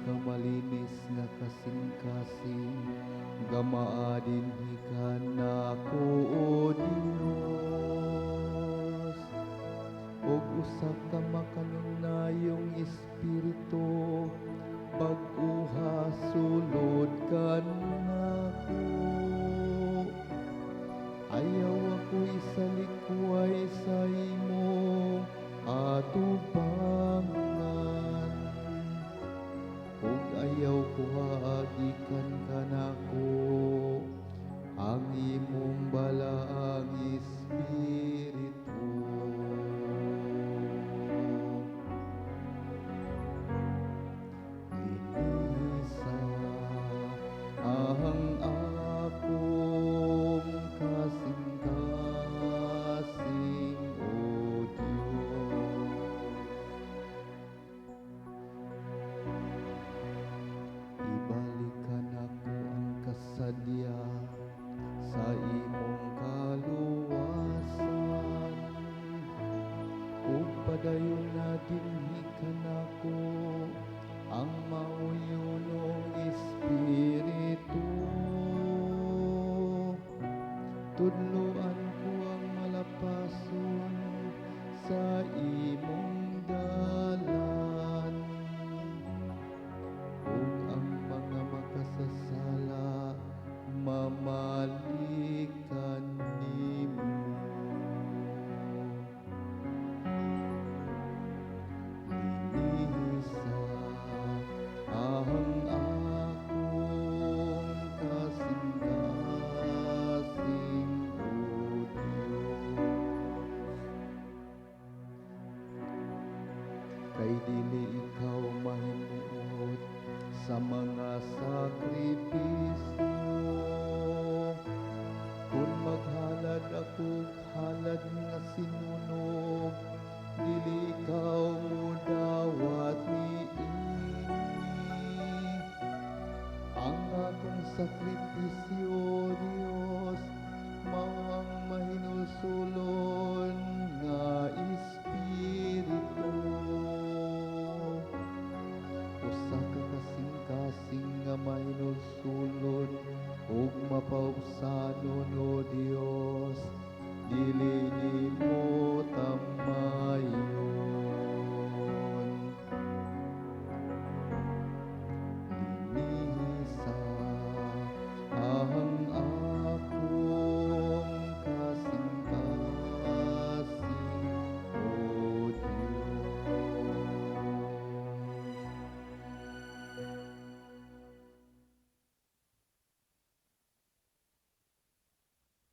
ka malinis nga kasing-kasing, gamaadin ka na ko o Dios. Og usa ka makanunayong espiritu, pag-uha sulod ka nako. Ayaw ako'y salikway sa imo atubangan, ug ayaw ko haagikan ka nako ang imong balaang espiritu. Linisa ang akong kasing-kasing, O Diyos. Ibalikan ako ang kasadya sa imong kaluwasan, ug padayon na dinhi ka nako ang mauyunong espiritu. Tudloan ko ang malapason sa imong dalan, ug ang mga makasasala mamalikan nimo. Linisa ang akong kasing-kasing, O Diyos. Kay dili ikaw mahimuot sa mga sakripisyo, kung maghalad ako halad nga sino